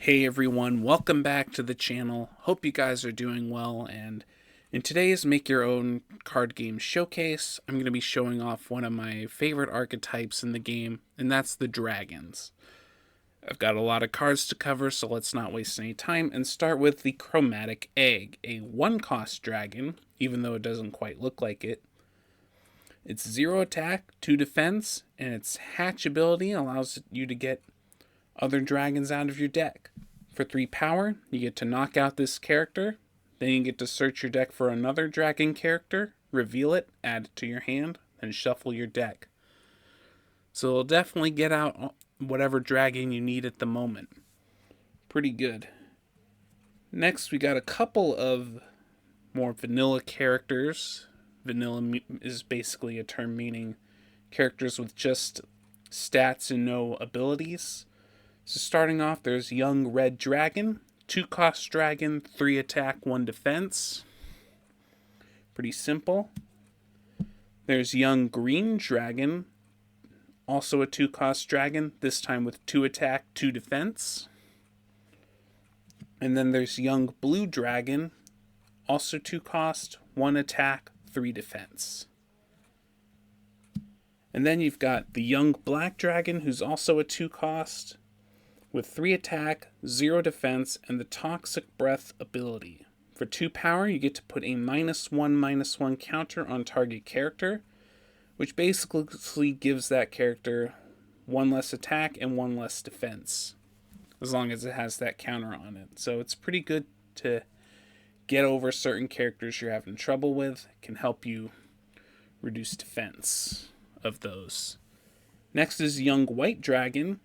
Hey everyone, welcome back to the channel. Hope you guys are doing well, and in today's Make Your Own Card Game Showcase, I'm going to be showing off one of my favorite archetypes in the game, and that's the dragons. I've got a lot of cards to cover, so let's not waste any time and start with the Chromatic Egg, a 1-cost dragon, even though it doesn't quite look like it. It's 0 attack, 2 defense, and its hatch ability allows you to get other dragons out of your deck. For 3 power, you get to knock out this character, then you get to search your deck for another dragon character, reveal it, add it to your hand, then shuffle your deck. So it'll definitely get out whatever dragon you need at the moment. Pretty good. Next, we got a couple of more vanilla characters. Vanilla is basically a term meaning characters with just stats and no abilities. So starting off, there's Young Red Dragon, 2-cost dragon, 3 attack, 1 defense. Pretty simple. There's Young Green Dragon, also a 2-cost dragon, this time with 2 attack, 2 defense. And then there's Young Blue Dragon, also 2-cost, 1 attack, 3 defense. And then you've got the Young Black Dragon, who's also a 2-cost, with 3 attack, 0 defense, and the Toxic Breath ability. For 2 power, you get to put a -1/-1 counter on target character, which basically gives that character 1 less attack and 1 less defense, as long as it has that counter on it. So it's pretty good to get over certain characters you're having trouble with. It can help you reduce defense of those. Next is Young White Dragon,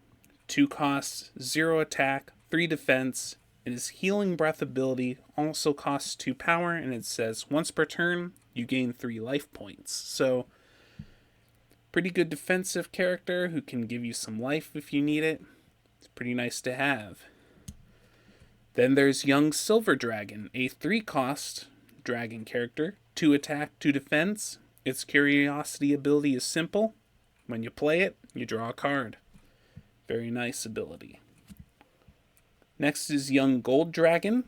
2 costs, 0 attack, 3 defense, and his Healing Breath ability also costs 2 power, and it says once per turn, you gain 3 life points. So, pretty good defensive character who can give you some life if you need it. It's pretty nice to have. Then there's Young Silver Dragon, a 3-cost dragon character, 2 attack, 2 defense. Its Curiosity ability is simple. When you play it, you draw a card. Very nice ability. Next is Young Gold Dragon,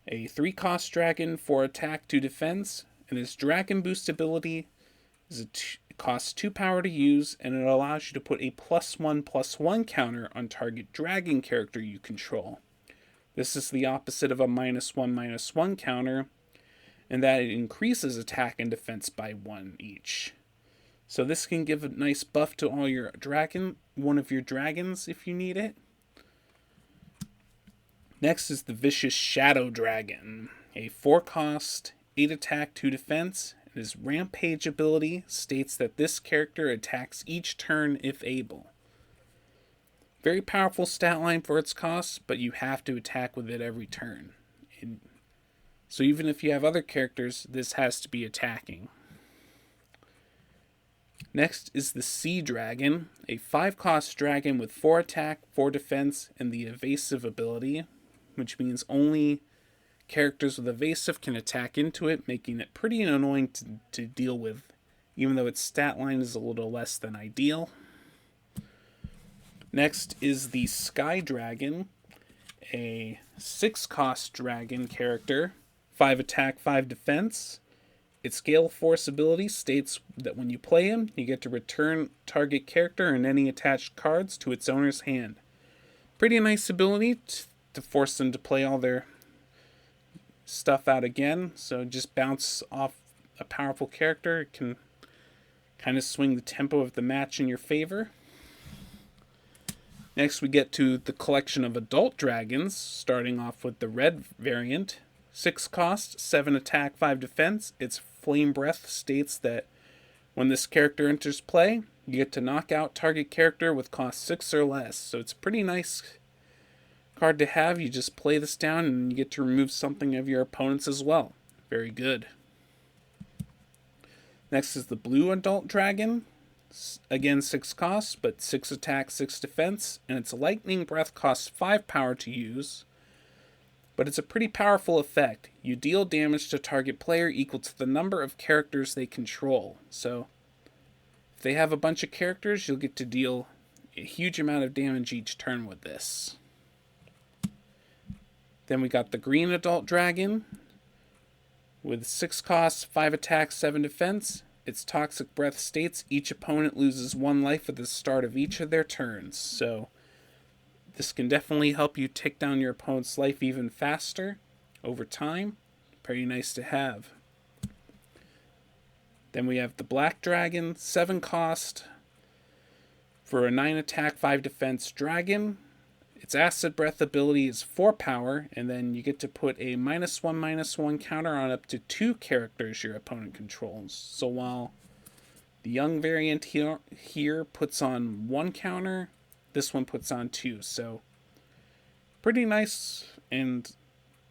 a 3-cost dragon, 4 attack, 2 defense, and his Dragon Boost ability costs 2 power to use, and it allows you to put a +1/+1 counter on target dragon character you control. This is the opposite of a -1/-1 counter, and that it increases attack and defense by 1 each. So this can give a nice buff to all your one of your dragons if you need it. Next is the Vicious Shadow Dragon, a 4-cost, 8 attack, 2 defense. And his Rampage ability states that this character attacks each turn if able. Very powerful stat line for its cost, but you have to attack with it every turn. So even if you have other characters, this has to be attacking. Next is the Sea Dragon, a 5-cost dragon with 4 attack, 4 defense, and the evasive ability, which means only characters with evasive can attack into it, making it pretty annoying to deal with, even though its stat line is a little less than ideal. Next is the Sky Dragon, a 6-cost dragon character, 5 attack, 5 defense. Its Gale Force ability states that when you play him, you get to return target character and any attached cards to its owner's hand. Pretty nice ability to force them to play all their stuff out again. So just bounce off a powerful character. It can kind of swing the tempo of the match in your favor. Next we get to the collection of adult dragons, starting off with the red variant. 6 cost, 7 attack, 5 defense. Its Flame Breath states that when this character enters play, you get to knock out target character with cost 6 or less. So it's a pretty nice card to have. You just play this down and you get to remove something of your opponents as well. Very good. Next is the Blue Adult Dragon. Again, 6 costs, but 6 attack, 6 defense. And its Lightning Breath costs 5 power to use. But it's a pretty powerful effect. You deal damage to target player equal to the number of characters they control. So, if they have a bunch of characters, you'll get to deal a huge amount of damage each turn with this. Then we got the green adult dragon with 6 costs, 5 attack, 7 defense. Its toxic breath states each opponent loses 1 life at the start of each of their turns. So this can definitely help you take down your opponent's life even faster over time. Pretty nice to have. Then we have the black dragon, 7 cost for a 9 attack, 5 defense dragon. Its acid breath ability is 4 power, and then you get to put a -1/-1 counter on up to 2 characters your opponent controls. So while the young variant here puts on 1 counter, this one puts on 2. So pretty nice, and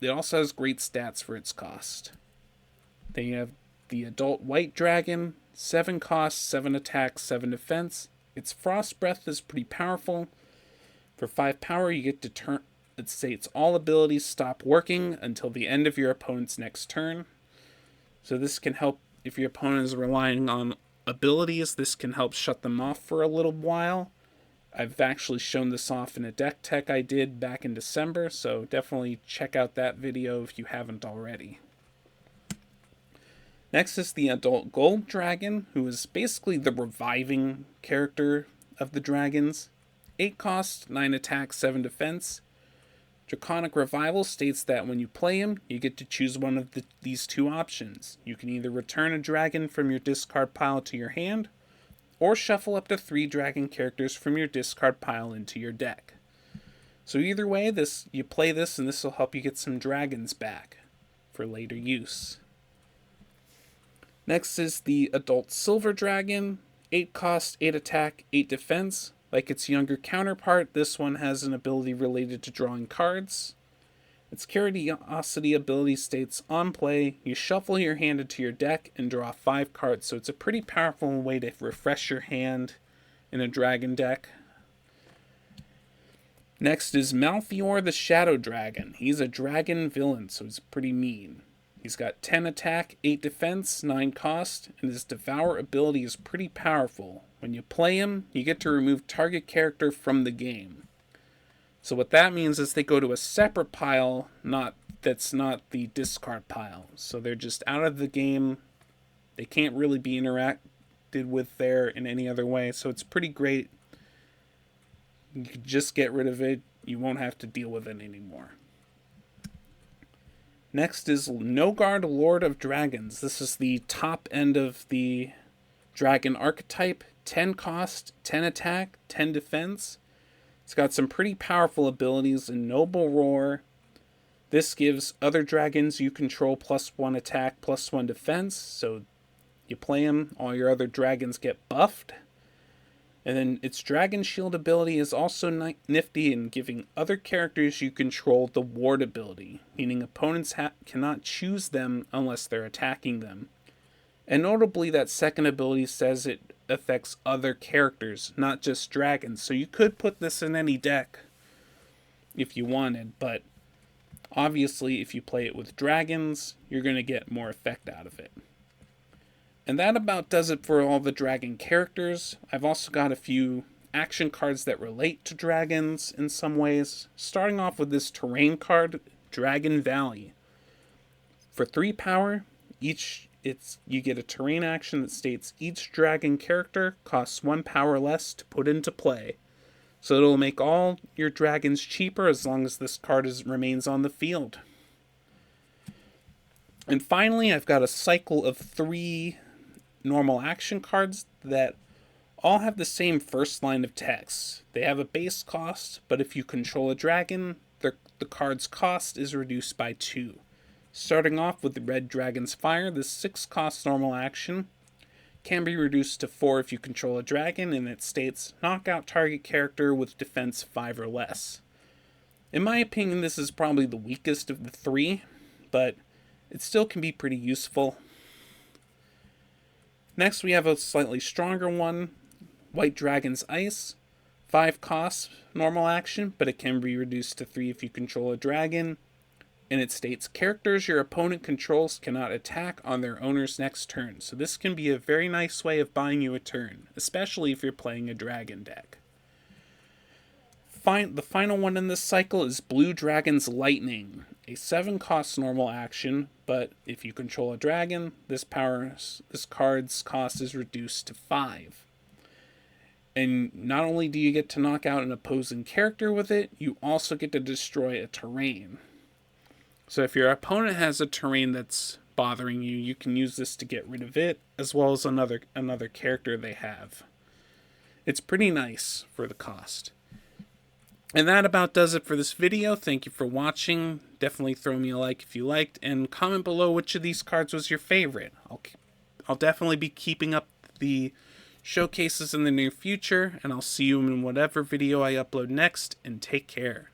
it also has great stats for its cost. Then you have the adult white dragon, 7 cost, 7 attack, 7 defense. Its frost breath is pretty powerful. For 5 power, you get to it states all abilities stop working until the end of your opponent's next turn. So this can help if your opponent is relying on abilities. This can help shut them off for a little while. I've actually shown this off in a deck tech I did back in December, so definitely check out that video if you haven't already. Next is the adult gold dragon, who is basically the reviving character of the dragons. 8 cost, 9 attack, 7 defense. Draconic Revival states that when you play him, you get to choose one of these 2 options. You can either return a dragon from your discard pile to your hand, or shuffle up to 3 dragon characters from your discard pile into your deck. So either way, you play this and this will help you get some dragons back for later use. Next is the adult silver dragon, 8 cost, 8 attack, 8 defense. Like its younger counterpart, this one has an ability related to drawing cards. Its Curiosity ability states, on play, you shuffle your hand into your deck and draw 5 cards, so it's a pretty powerful way to refresh your hand in a dragon deck. Next is Malfior the Shadow Dragon. He's a dragon villain, so he's pretty mean. He's got 10 attack, 8 defense, 9 cost, and his Devour ability is pretty powerful. When you play him, you get to remove target character from the game. So what that means is they go to a separate pile, that's not the discard pile. So they're just out of the game. They can't really be interacted with there in any other way. So it's pretty great. You can just get rid of it. You won't have to deal with it anymore. Next is Nogard, Lord of Dragons. This is the top end of the dragon archetype. 10 cost, 10 attack, 10 defense. It's got some pretty powerful abilities in Noble Roar. This gives other dragons you control +1 attack, +1 defense. So you play him, all your other dragons get buffed. And then its Dragon Shield ability is also nifty in giving other characters you control the ward ability, meaning opponents cannot choose them unless they're attacking them. And notably, that second ability says it affects other characters, not just dragons. So you could put this in any deck if you wanted, but obviously if you play it with dragons, you're going to get more effect out of it. And that about does it for all the dragon characters. I've also got a few action cards that relate to dragons in some ways. Starting off with this terrain card, Dragon Valley. For 3 power, you get a terrain action that states each dragon character costs 1 power less to put into play. So it'll make all your dragons cheaper as long as this card remains on the field. And finally, I've got a cycle of 3 normal action cards that all have the same first line of text. They have a base cost, but if you control a dragon, the card's cost is reduced by 2. Starting off with the Red Dragon's Fire, this 6 cost normal action can be reduced to 4 if you control a dragon, and it states, knock out target character with defense 5 or less. In my opinion, this is probably the weakest of the 3, but it still can be pretty useful. Next, we have a slightly stronger one, White Dragon's Ice. 5 costs, normal action, but it can be reduced to 3 if you control a dragon. And it states, characters your opponent controls cannot attack on their owner's next turn. So this can be a very nice way of buying you a turn, especially if you're playing a dragon deck. the final one in this cycle is Blue Dragon's Lightning, a 7-cost normal action, but if you control a dragon, this card's cost is reduced to 5. And not only do you get to knock out an opposing character with it, you also get to destroy a terrain. So if your opponent has a terrain that's bothering you, you can use this to get rid of it, as well as another character they have. It's pretty nice for the cost. And that about does it for this video. Thank you for watching. Definitely throw me a like if you liked, and comment below which of these cards was your favorite. I'll definitely be keeping up the showcases in the near future, and I'll see you in whatever video I upload next, and take care.